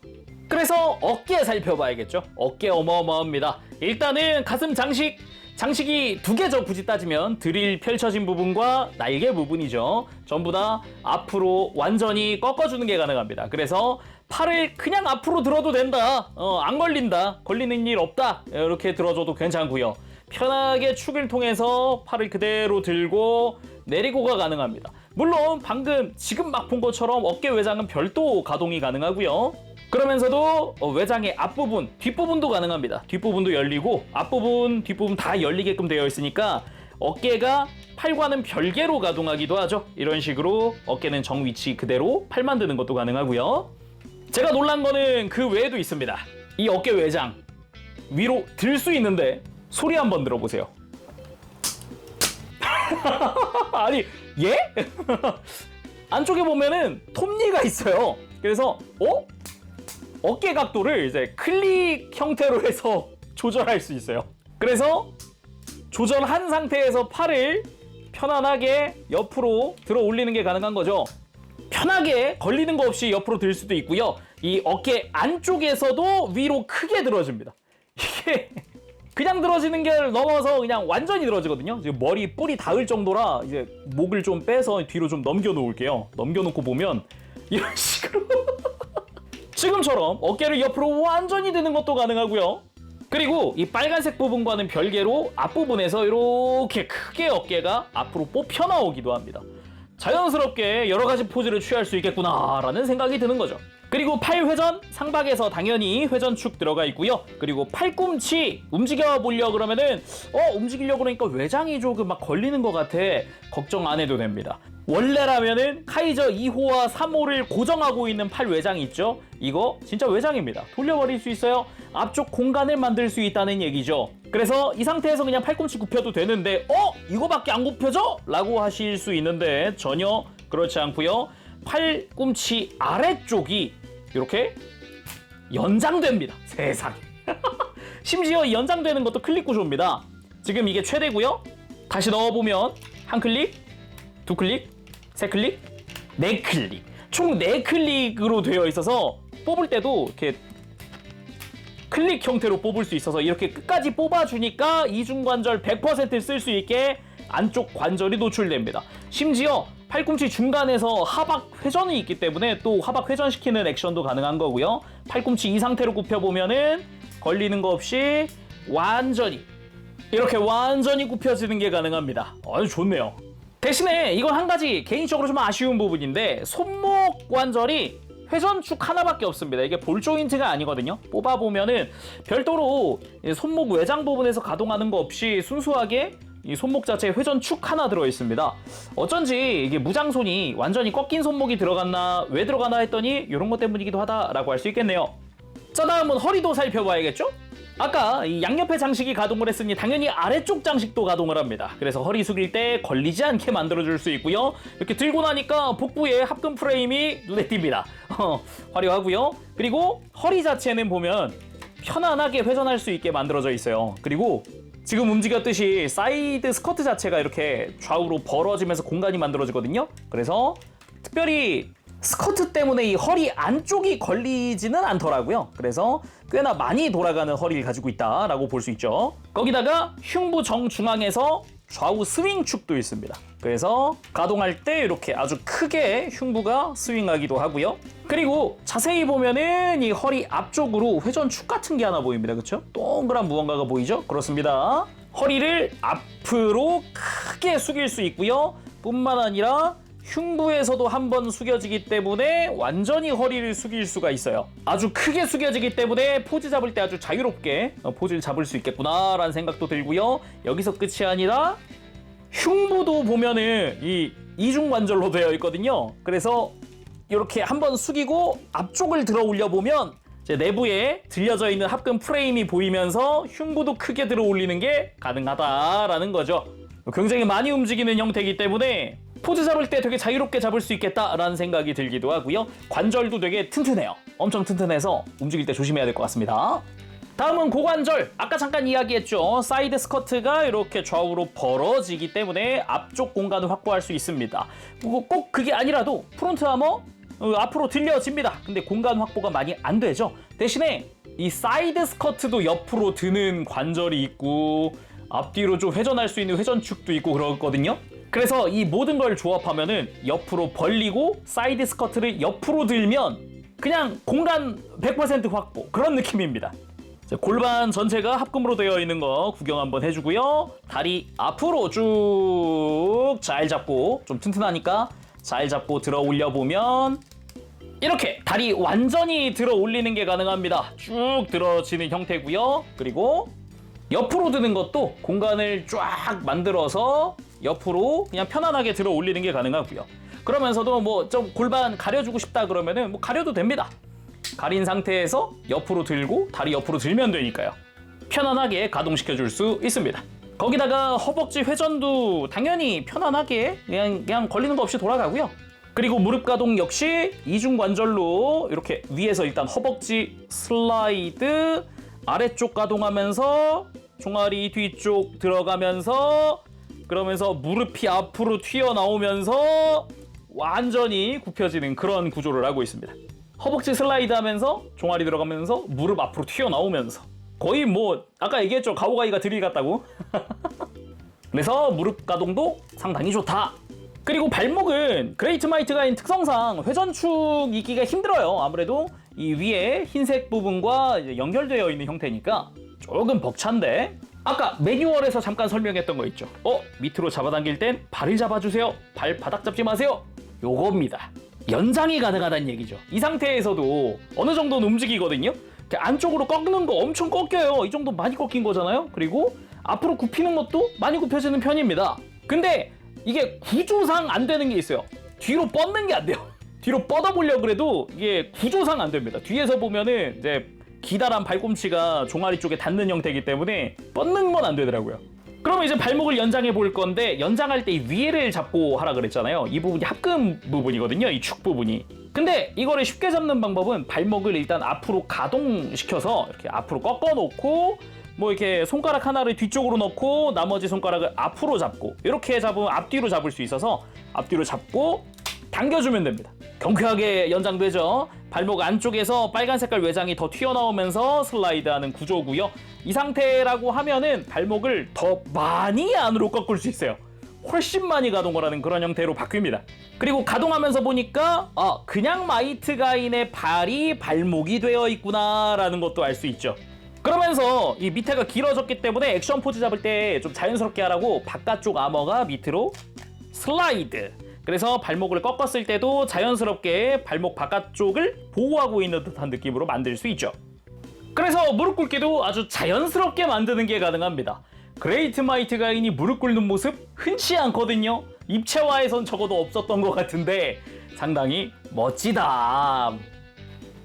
그래서 어깨 살펴봐야겠죠. 어깨 어마어마합니다. 일단은 가슴 장식이 두 개죠. 굳이 따지면 드릴 펼쳐진 부분과 날개 부분이죠. 전부 다 앞으로 완전히 꺾어주는 게 가능합니다. 그래서 팔을 그냥 앞으로 들어도 된다. 안 걸린다. 걸리는 일 없다. 이렇게 들어줘도 괜찮고요. 편하게 축을 통해서 팔을 그대로 들고 내리고가 가능합니다. 물론 방금 지금 막 본 것처럼 어깨 외장은 별도 가동이 가능하고요. 그러면서도 외장의 앞부분, 뒷부분도 가능합니다. 뒷부분도 열리고 앞부분, 뒷부분 다 열리게끔 되어 있으니까 어깨가 팔과는 별개로 가동하기도 하죠. 이런 식으로 어깨는 정 위치 그대로 팔만 드는 것도 가능하고요. 제가 놀란 거는 그 외에도 있습니다. 이 어깨 외장 위로 들 수 있는데 소리 한번 들어보세요. 아니 예? 안쪽에 보면은 톱니가 있어요. 그래서 어깨 각도를 이제 클릭 형태로 해서 조절할 수 있어요. 그래서 조절한 상태에서 팔을 편안하게 옆으로 들어 올리는 게 가능한 거죠. 편하게 걸리는 거 없이 옆으로 들 수도 있고요. 이 어깨 안쪽에서도 위로 크게 들어집니다. 이게 그냥 들어지는 게 넘어서 그냥 완전히 들어지거든요. 지금 머리 뿔이 닿을 정도라 이제 목을 좀 빼서 뒤로 좀 넘겨 놓을게요. 넘겨 놓고 보면 이런 식으로 지금처럼 어깨를 옆으로 완전히 드는 것도 가능하고요. 그리고 이 빨간색 부분과는 별개로 앞부분에서 이렇게 크게 어깨가 앞으로 뽑혀 나오기도 합니다. 자연스럽게 여러 가지 포즈를 취할 수 있겠구나라는 생각이 드는 거죠. 그리고 팔 회전, 상박에서 당연히 회전축 들어가 있고요. 그리고 팔꿈치 움직여 보려고 그러면은 움직이려고 그러니까 외장이 조금 막 걸리는 것 같아. 걱정 안 해도 됩니다. 원래라면은 카이저 2호와 3호를 고정하고 있는 팔 외장이 있죠. 이거 진짜 외장입니다. 돌려버릴 수 있어요. 앞쪽 공간을 만들 수 있다는 얘기죠. 그래서 이 상태에서 그냥 팔꿈치 굽혀도 되는데 이거밖에 안 굽혀져? 라고 하실 수 있는데 전혀 그렇지 않고요. 팔꿈치 아래쪽이 이렇게 연장됩니다. 세상에. 심지어 연장되는 것도 클릭 구조입니다. 지금 이게 최대고요. 다시 넣어보면 한 클릭, 두 클릭, 세 클릭, 네 클릭. 총 4클릭으로 되어 있어서 뽑을 때도 이렇게 클릭 형태로 뽑을 수 있어서 이렇게 끝까지 뽑아주니까 이중관절 100% 쓸 수 있게 안쪽 관절이 노출됩니다. 심지어 팔꿈치 중간에서 하박 회전이 있기 때문에 또 하박 회전시키는 액션도 가능한 거고요. 팔꿈치 이 상태로 굽혀보면은 걸리는 거 없이 완전히 이렇게 완전히 굽혀지는 게 가능합니다. 아주 좋네요. 대신에 이건 한 가지 개인적으로 좀 아쉬운 부분인데 손목 관절이 회전축 하나밖에 없습니다. 이게 볼 조인트가 아니거든요. 뽑아보면은 별도로 손목 외장 부분에서 가동하는 거 없이 순수하게 이 손목 자체에 회전축 하나 들어있습니다. 어쩐지 이게 무장손이 완전히 꺾인 손목이 들어갔나 왜 들어가나 했더니 이런 것 때문이기도 하다라고 할 수 있겠네요. 자, 다음은 허리도 살펴봐야겠죠? 아까 이 양옆에 장식이 가동을 했으니 당연히 아래쪽 장식도 가동을 합니다. 그래서 허리 숙일 때 걸리지 않게 만들어줄 수 있고요. 이렇게 들고 나니까 복부에 합금 프레임이 눈에 띕니다. 화려하고요. 그리고 허리 자체는 보면 편안하게 회전할 수 있게 만들어져 있어요. 그리고 지금 움직였듯이 사이드 스커트 자체가 이렇게 좌우로 벌어지면서 공간이 만들어지거든요. 그래서 특별히 스커트 때문에 이 허리 안쪽이 걸리지는 않더라고요. 그래서 꽤나 많이 돌아가는 허리를 가지고 있다라고 볼 수 있죠. 거기다가 흉부 정중앙에서 좌우 스윙축도 있습니다. 그래서 가동할 때 이렇게 아주 크게 흉부가 스윙하기도 하고요. 그리고 자세히 보면은 이 허리 앞쪽으로 회전축 같은 게 하나 보입니다. 그렇죠? 동그란 무언가가 보이죠? 그렇습니다. 허리를 앞으로 크게 숙일 수 있고요. 뿐만 아니라 흉부에서도 한번 숙여지기 때문에 완전히 허리를 숙일 수가 있어요. 아주 크게 숙여지기 때문에 포즈 잡을 때 아주 자유롭게 포즈를 잡을 수 있겠구나라는 생각도 들고요. 여기서 끝이 아니라 흉부도 보면은 이 이중관절로 되어 있거든요. 그래서 이렇게 한번 숙이고 앞쪽을 들어 올려 보면 내부에 들려져 있는 합금 프레임이 보이면서 흉부도 크게 들어 올리는 게 가능하다라는 거죠. 굉장히 많이 움직이는 형태이기 때문에 포즈 잡을 때 되게 자유롭게 잡을 수 있겠다라는 생각이 들기도 하고요. 관절도 되게 튼튼해요. 엄청 튼튼해서 움직일 때 조심해야 될 것 같습니다. 다음은 고관절. 아까 잠깐 이야기했죠. 사이드 스커트가 이렇게 좌우로 벌어지기 때문에 앞쪽 공간을 확보할 수 있습니다. 꼭 그게 아니라도 프론트 아머 앞으로 들려집니다. 근데 공간 확보가 많이 안 되죠. 대신에 이 사이드 스커트도 옆으로 드는 관절이 있고 앞뒤로 좀 회전할 수 있는 회전축도 있고 그러거든요. 그래서 이 모든 걸 조합하면은 옆으로 벌리고 사이드 스커트를 옆으로 들면 그냥 공간 100% 확보 그런 느낌입니다. 자, 골반 전체가 합금으로 되어 있는 거 구경 한번 해주고요. 다리 앞으로 쭉 잘 잡고 좀 튼튼하니까 잘 잡고 들어 올려보면 이렇게 다리 완전히 들어 올리는 게 가능합니다. 쭉 들어지는 형태고요. 그리고 옆으로 드는 것도 공간을 쫙 만들어서 옆으로 그냥 편안하게 들어 올리는 게 가능하고요. 그러면서도 뭐 좀 골반 가려주고 싶다 그러면은 뭐 가려도 됩니다. 가린 상태에서 옆으로 들고 다리 옆으로 들면 되니까요. 편안하게 가동시켜 줄 수 있습니다. 거기다가 허벅지 회전도 당연히 편안하게 그냥 걸리는 거 없이 돌아가고요. 그리고 무릎 가동 역시 이중관절로 이렇게 위에서 일단 허벅지 슬라이드 아래쪽 가동하면서 종아리 뒤쪽 들어가면서 그러면서 무릎이 앞으로 튀어나오면서 완전히 굽혀지는 그런 구조를 하고 있습니다. 허벅지 슬라이드 하면서 종아리 들어가면서 무릎 앞으로 튀어나오면서 거의 뭐 아까 얘기했죠. 가오가이가 드릴 같다고. 그래서 무릎 가동도 상당히 좋다. 그리고 발목은 그레이트 마이트 가인 특성상 회전축이기가 힘들어요. 아무래도 이 위에 흰색 부분과 이제 연결되어 있는 형태니까 조금 벅찬데 아까 매뉴얼에서 잠깐 설명했던 거 있죠. 밑으로 잡아당길 땐 발을 잡아주세요. 발 바닥 잡지 마세요. 요겁니다. 연장이 가능하다는 얘기죠. 이 상태에서도 어느 정도는 움직이거든요. 안쪽으로 꺾는 거 엄청 꺾여요. 이 정도 많이 꺾인 거잖아요. 그리고 앞으로 굽히는 것도 많이 굽혀지는 편입니다. 근데 이게 구조상 안 되는 게 있어요. 뒤로 뻗는 게 안 돼요. 뒤로 뻗어보려고 그래도 이게 구조상 안 됩니다. 뒤에서 보면은 이제 기다란 발꿈치가 종아리 쪽에 닿는 형태이기 때문에 뻗는 건 안 되더라고요. 그러면 이제 발목을 연장해 볼 건데 연장할 때 이 위에를 잡고 하라 그랬잖아요. 이 부분이 합금 부분이거든요. 이 축 부분이. 근데 이거를 쉽게 잡는 방법은 발목을 일단 앞으로 가동시켜서 이렇게 앞으로 꺾어 놓고 뭐 이렇게 손가락 하나를 뒤쪽으로 넣고 나머지 손가락을 앞으로 잡고 이렇게 잡으면 앞뒤로 잡을 수 있어서 앞뒤로 잡고 당겨주면 됩니다. 경쾌하게 연장되죠. 발목 안쪽에서 빨간 색깔 외장이 더 튀어나오면서 슬라이드하는 구조고요. 이 상태라고 하면은 발목을 더 많이 안으로 꺾을 수 있어요. 훨씬 많이 가동을 하는 그런 형태로 바뀝니다. 그리고 가동하면서 보니까 그냥 마이트 가인의 발이 발목이 되어 있구나 라는 것도 알 수 있죠. 그러면서 이 밑에가 길어졌기 때문에 액션 포즈 잡을 때 좀 자연스럽게 하라고 바깥쪽 아머가 밑으로 슬라이드. 그래서 발목을 꺾었을 때도 자연스럽게 발목 바깥쪽을 보호하고 있는 듯한 느낌으로 만들 수 있죠. 그래서 무릎 꿇기도 아주 자연스럽게 만드는 게 가능합니다. 그레이트 마이트 가인이 무릎 꿇는 모습 흔치 않거든요. 입체화에선 적어도 없었던 것 같은데 상당히 멋지다.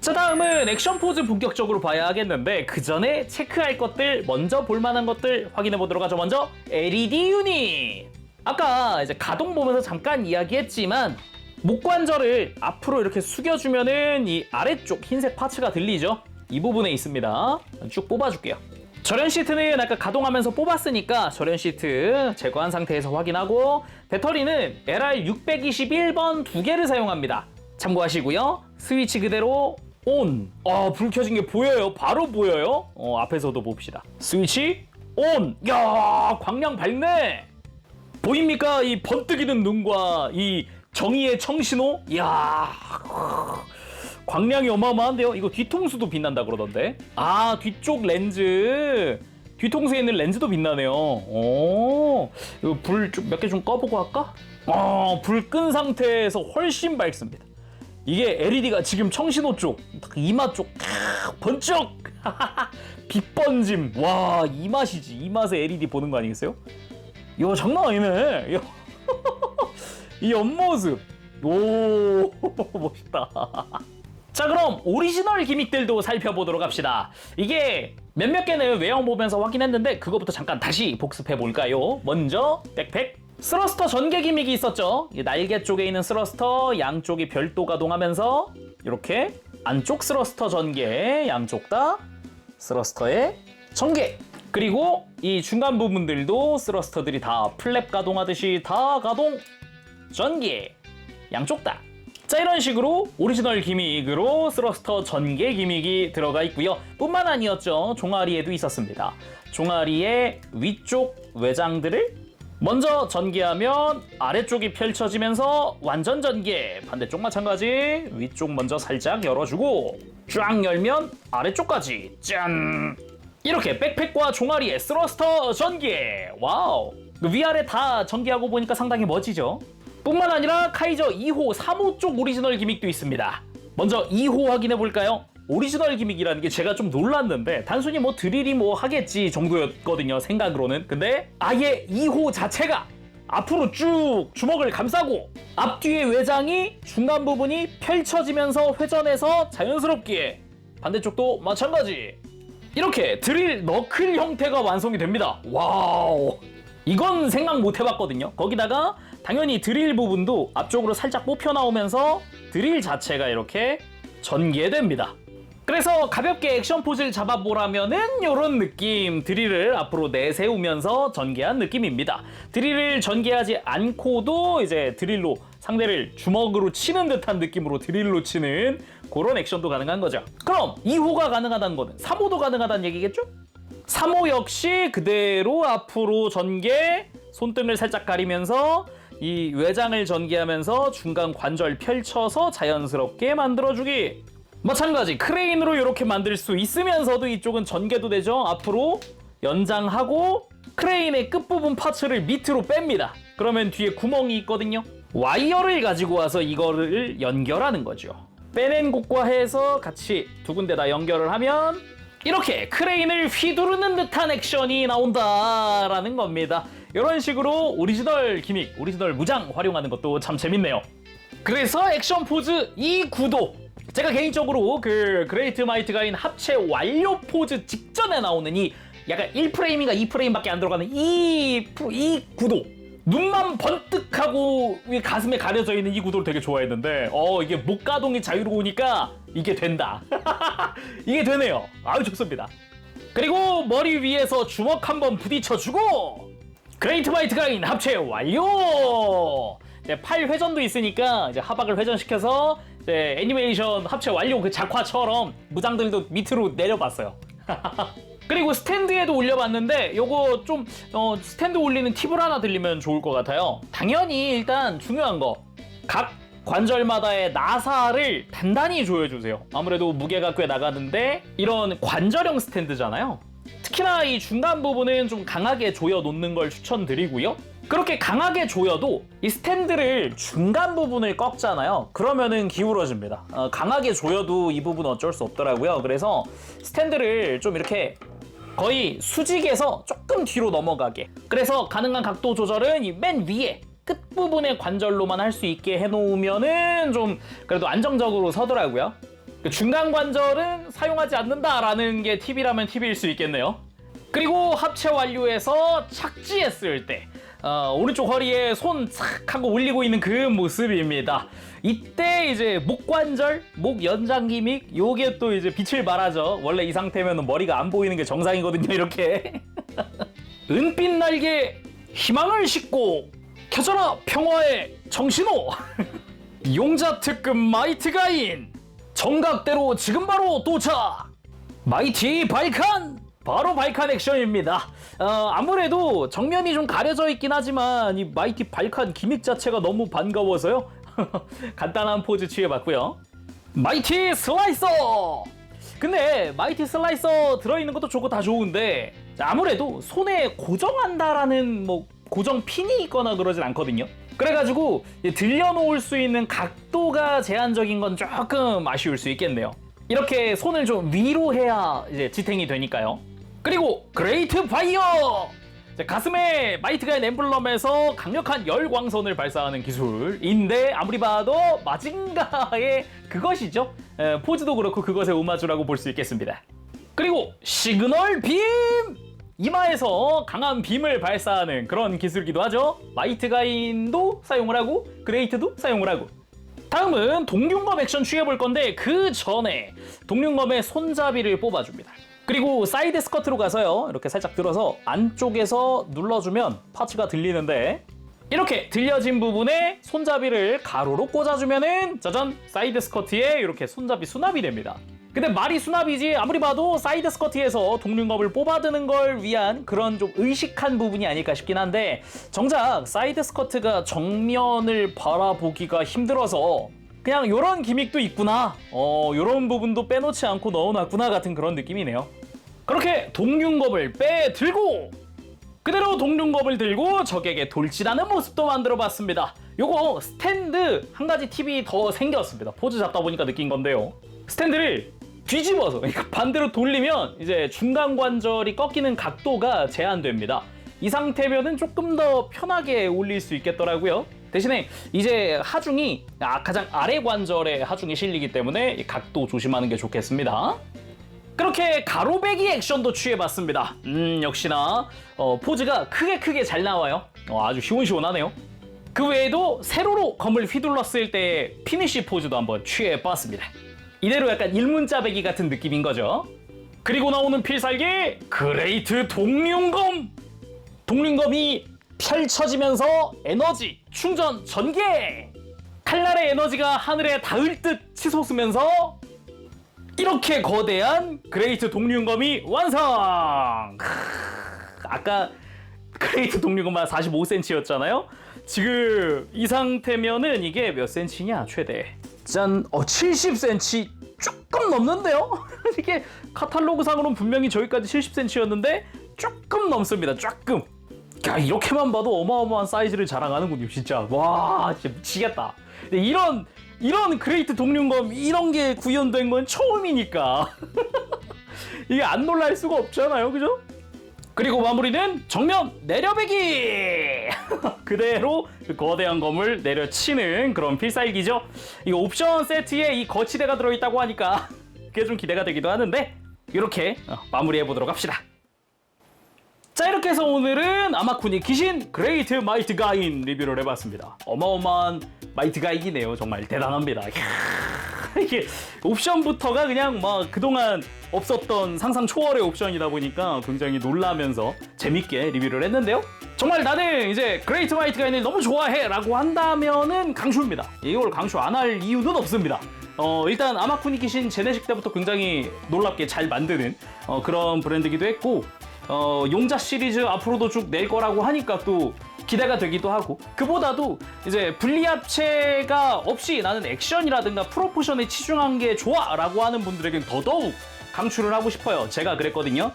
자, 다음은 액션 포즈 본격적으로 봐야 하겠는데 그 전에 체크할 것들, 먼저 볼만한 것들 확인해 보도록 하죠. 먼저 LED 유닛. 아까 이제 가동 보면서 잠깐 이야기했지만 목 관절을 앞으로 이렇게 숙여주면은 이 아래쪽 흰색 파츠가 들리죠? 이 부분에 있습니다. 쭉 뽑아줄게요. 절연 시트는 아까 가동하면서 뽑았으니까 절연 시트 제거한 상태에서 확인하고, 배터리는 LR621번 두 개를 사용합니다. 참고하시고요. 스위치 그대로 온. 불 켜진 게 보여요. 바로 보여요. 앞에서도 봅시다. 스위치 온. 야, 광량 밝네. 보입니까? 이 번뜩이는 눈과 이 정의의 청신호. 이야, 광량이 어마어마한데요. 이거 뒤통수도 빛난다 그러던데. 뒤쪽 렌즈, 뒤통수에 있는 렌즈도 빛나네요. 이거 불 몇 개 좀 꺼보고 할까? 불 끈 상태에서 훨씬 밝습니다. 이게 LED가 지금 청신호 쪽, 이마 쪽 번쩍 빛번짐. 와, 이 맛이지. 이 맛에 LED 보는 거 아니겠어요? 이거 장난 아니네. 이 옆모습. 오, 멋있다. 자, 그럼 오리지널 기믹들도 살펴보도록 합시다. 이게 몇몇 개는 외형 보면서 확인했는데 그거부터 잠깐 다시 복습해 볼까요? 먼저 백팩. 스러스터 전개 기믹이 있었죠. 날개 쪽에 있는 스러스터 양쪽이 별도 가동하면서 이렇게 안쪽 스러스터 전개, 양쪽 다 스러스터의 전개. 그리고 이 중간 부분들도 스러스터들이 다 플랩 가동하듯이 다 가동, 전개, 양쪽 다. 자, 이런 식으로 오리지널 기믹으로 스러스터 전개 기믹이 들어가 있고요. 뿐만 아니었죠. 종아리에도 있었습니다. 종아리의 위쪽 외장들을 먼저 전개하면 아래쪽이 펼쳐지면서 완전 전개. 반대쪽 마찬가지. 위쪽 먼저 살짝 열어주고 쫙 열면 아래쪽까지 짠. 이렇게 백팩과 종아리에 스러스터 전개. 와우. 위아래 다 전개하고 보니까 상당히 멋지죠. 뿐만 아니라 카이저 2호, 3호 쪽 오리지널 기믹도 있습니다. 먼저 2호 확인해 볼까요? 오리지널 기믹이라는 게 제가 좀 놀랐는데 단순히 뭐 드릴이 뭐 하겠지 정도였거든요, 생각으로는. 근데 아예 2호 자체가 앞으로 쭉 주먹을 감싸고 앞뒤의 외장이 중간 부분이 펼쳐지면서 회전해서 자연스럽게, 반대쪽도 마찬가지 이렇게 드릴 너클 형태가 완성이 됩니다. 와우, 이건 생각 못 해봤거든요. 거기다가 당연히 드릴 부분도 앞쪽으로 살짝 뽑혀 나오면서 드릴 자체가 이렇게 전개됩니다. 그래서 가볍게 액션 포즈를 잡아보라면은 이런 느낌, 드릴을 앞으로 내세우면서 전개한 느낌입니다. 드릴을 전개하지 않고도 이제 드릴로 상대를 주먹으로 치는 듯한 느낌으로 드릴로 치는 그런 액션도 가능한 거죠. 그럼 2호가 가능하다는 거는 3호도 가능하다는 얘기겠죠? 3호 역시 그대로 앞으로 전개, 손등을 살짝 가리면서 이 외장을 전개하면서 중간 관절 펼쳐서 자연스럽게 만들어주기. 마찬가지 크레인으로 이렇게 만들 수 있으면서도 이쪽은 전개도 되죠. 앞으로 연장하고 크레인의 끝부분 파츠를 밑으로 뺍니다. 그러면 뒤에 구멍이 있거든요. 와이어를 가지고 와서 이거를 연결하는 거죠. 빼낸 곳과 해서 같이 두 군데 다 연결을 하면 이렇게 크레인을 휘두르는 듯한 액션이 나온다라는 겁니다. 이런 식으로 오리지널 기믹, 오리지널 무장 활용하는 것도 참 재밌네요. 그래서 액션 포즈 이 구도, 제가 개인적으로 그 그레이트 마이트 가인 합체 완료 포즈 직전에 나오는 이 약간 1프레임인가 2프레임밖에 안 들어가는 이 구도, 눈만 번뜩하고 가슴에 가려져 있는 이 구도를 되게 좋아했는데 이게 목 가동이 자유로우니까 이게 된다. 이게 되네요. 아주 좋습니다. 그리고 머리 위에서 주먹 한번 부딪혀주고 그레이트 마이트 가인 합체 완료! 이제 팔 회전도 있으니까 이제 하박을 회전시켜서 이제 애니메이션 합체 완료 그 작화처럼 무장들도 밑으로 내려봤어요. 그리고 스탠드에도 올려봤는데 요거 좀 스탠드 올리는 팁을 하나 드리면 좋을 것 같아요. 당연히 일단 중요한 거, 각 관절마다의 나사를 단단히 조여주세요. 아무래도 무게가 꽤 나가는데 이런 관절형 스탠드잖아요. 특히나 이 중간 부분은 좀 강하게 조여 놓는 걸 추천드리고요. 그렇게 강하게 조여도 이 스탠드를 중간 부분을 꺾잖아요. 그러면은 기울어집니다. 강하게 조여도 이 부분 어쩔 수 없더라고요. 그래서 스탠드를 좀 이렇게 거의 수직에서 조금 뒤로 넘어가게, 그래서 가능한 각도 조절은 이 맨 위에 끝부분의 관절로만 할 수 있게 해놓으면은 좀 그래도 안정적으로 서더라고요. 그 중간 관절은 사용하지 않는다라는 게 팁이라면 팁일 수 있겠네요. 그리고 합체 완료해서 착지했을 때 오른쪽 허리에 손 착 하고 올리고 있는 그 모습입니다. 이때 이제 목 관절, 목 연장 기믹 요게 또 이제 빛을 발하죠. 원래 이 상태면 머리가 안 보이는 게 정상이거든요. 이렇게 은빛 날개 희망을 싣고 켜져라 평화의 정신호. 용자 특급 마이트 가인 정각대로 지금 바로 도착. 마이티 발칸 바로 발칸 액션입니다. 아무래도 정면이 좀 가려져 있긴 하지만 이 마이티 발칸 기믹 자체가 너무 반가워서요. 간단한 포즈 취해봤고요. 마이티 슬라이서! 근데 마이티 슬라이서 들어있는 것도 좋고 다 좋은데 아무래도 손에 고정한다라는 뭐 고정 핀이 있거나 그러진 않거든요. 그래가지고 들려놓을 수 있는 각도가 제한적인 건 조금 아쉬울 수 있겠네요. 이렇게 손을 좀 위로 해야 이제 지탱이 되니까요. 그리고 그레이트 파이어! 가슴에 마이트 가인 엠블럼에서 강력한 열광선을 발사하는 기술인데 아무리 봐도 마징가의 그것이죠. 포즈도 그렇고 그것의 오마주라고 볼 수 있겠습니다. 그리고 시그널 빔! 이마에서 강한 빔을 발사하는 그런 기술이기도 하죠. 마이트 가인도 사용을 하고 그레이트도 사용을 하고. 다음은 동륜검 액션 취해볼 건데 그 전에 동륜검의 손잡이를 뽑아줍니다. 그리고 사이드 스커트로 가서요. 이렇게 살짝 들어서 안쪽에서 눌러주면 파츠가 들리는데 이렇게 들려진 부분에 손잡이를 가로로 꽂아주면은 짜잔! 사이드 스커트에 이렇게 손잡이 수납이 됩니다. 근데 말이 수납이지 아무리 봐도 사이드 스커트에서 동륜검을 뽑아드는 걸 위한 그런 좀 의식한 부분이 아닐까 싶긴 한데 정작 사이드 스커트가 정면을 바라보기가 힘들어서 그냥 요런 기믹도 있구나, 요런 부분도 빼놓지 않고 넣어놨구나 같은 그런 느낌이네요. 그렇게 동륜검을 빼들고 그대로 동륜검을 들고 적에게 돌진하는 모습도 만들어봤습니다. 요거 스탠드 한 가지 팁이 더 생겼습니다. 포즈 잡다 보니까 느낀 건데요. 스탠드를 뒤집어서 그러니까 반대로 돌리면 이제 중간 관절이 꺾이는 각도가 제한됩니다. 이 상태면은 조금 더 편하게 올릴 수 있겠더라고요. 대신에 이제 하중이 가장 아래 관절에 하중이 실리기 때문에 이 각도 조심하는 게 좋겠습니다. 그렇게 가로배기 액션도 취해봤습니다. 역시나 포즈가 크게 잘 나와요. 아주 시원시원하네요. 그 외에도 세로로 검을 휘둘렀을 때 피니쉬 포즈도 한번 취해봤습니다. 이대로 약간 일문짜배기 같은 느낌인 거죠. 그리고 나오는 필살기 그레이트 동륜검! 동륜검이 펼쳐지면서 에너지 충전 전개! 칼날의 에너지가 하늘에 닿을 듯 치솟으면서 이렇게 거대한 그레이트 동륜검이 완성! 아까 그레이트 동륜검만 45cm였잖아요? 지금 이 상태면은 이게 몇 cm냐 최대? 짠! 70cm 조금 넘는데요? 이게 카탈로그 상으로는 분명히 저기까지 70cm였는데 조금 넘습니다. 조금! 야, 이렇게만 봐도 어마어마한 사이즈를 자랑하는군요. 진짜 와 진짜 미치겠다. 근데 이런 그레이트 동륜검 이런 게 구현된 건 처음이니까 이게 안 놀랄 수가 없잖아요. 그죠? 그리고 마무리는 정면 내려배기! 그대로 그 거대한 검을 내려치는 그런 필살기죠. 이 옵션 세트에 이 거치대가 들어있다고 하니까 그게 좀 기대가 되기도 하는데 이렇게 마무리해보도록 합시다. 자, 이렇게 해서 오늘은 아마쿠니 귀신 그레이트 마이트 가인 리뷰를 해봤습니다. 어마어마한 마이트 가인이네요. 정말 대단합니다. 이게 옵션부터가 그냥 막 그동안 없었던 상상 초월의 옵션이다 보니까 굉장히 놀라면서 재밌게 리뷰를 했는데요. 정말 나는 이제 그레이트 마이트 가인을 너무 좋아해 라고 한다면은 강추입니다. 이걸 강추 안 할 이유는 없습니다. 일단 아마쿠니 귀신 제네식 때부터 굉장히 놀랍게 잘 만드는 그런 브랜드기도 했고 용자 시리즈 앞으로도 쭉 낼 거라고 하니까 또 기대가 되기도 하고, 그보다도 이제 분리합체가 없이 나는 액션이라든가 프로포션에 치중한 게 좋아 라고 하는 분들에겐 더더욱 강추를 하고 싶어요. 제가 그랬거든요.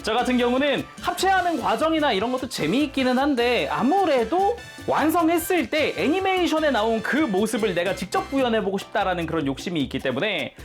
저 같은 경우는 합체하는 과정이나 이런 것도 재미있기는 한데 아무래도 완성했을 때 애니메이션에 나온 그 모습을 내가 직접 구현해보고 싶다라는 그런 욕심이 있기 때문에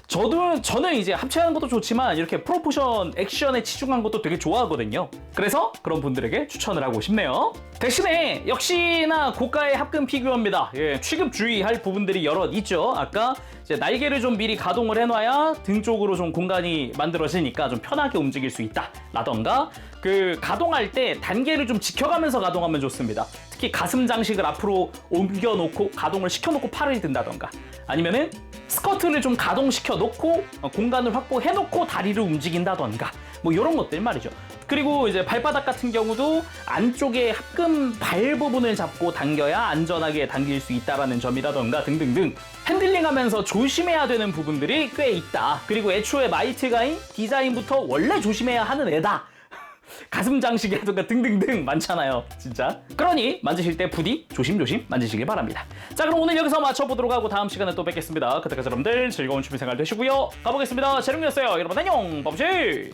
저는 이제 합체하는 것도 좋지만 이렇게 프로포션 액션에 치중한 것도 되게 좋아하거든요. 그래서 그런 분들에게 추천을 하고 싶네요. 대신에 역시나 고가의 합금 피규어입니다. 예, 취급 주의할 부분들이 여럿 있죠. 아까 이제 날개를 좀 미리 가동을 해놔야 등 쪽으로 좀 공간이 만들어지니까 좀 편하게 움직일 수 있다 라던가, 그 가동할 때 단계를 좀 지켜가면서 가동하면 좋습니다. 특히 가슴 장식을 앞으로 옮겨놓고 가동을 시켜놓고 팔을 든다던가, 아니면은 스커트를 좀 가동시켜 놓고 공간을 확보해 놓고 다리를 움직인다던가, 뭐 이런 것들 말이죠. 그리고 이제 발바닥 같은 경우도 안쪽에 합금 발 부분을 잡고 당겨야 안전하게 당길 수 있다라는 점이라던가 등등등, 핸들링하면서 조심해야 되는 부분들이 꽤 있다. 그리고 애초에 마이트가인 디자인부터 원래 조심해야 하는 애다. 가슴 장식이라든가 등등등 많잖아요, 진짜. 그러니 만지실 때 부디 조심조심 만지시길 바랍니다. 자, 그럼 오늘 여기서 마쳐보도록 하고 다음 시간에 또 뵙겠습니다. 그때까지 여러분들 즐거운 취미생활 되시고요. 가보겠습니다. 재롱이었어요. 여러분 안녕. 바보지.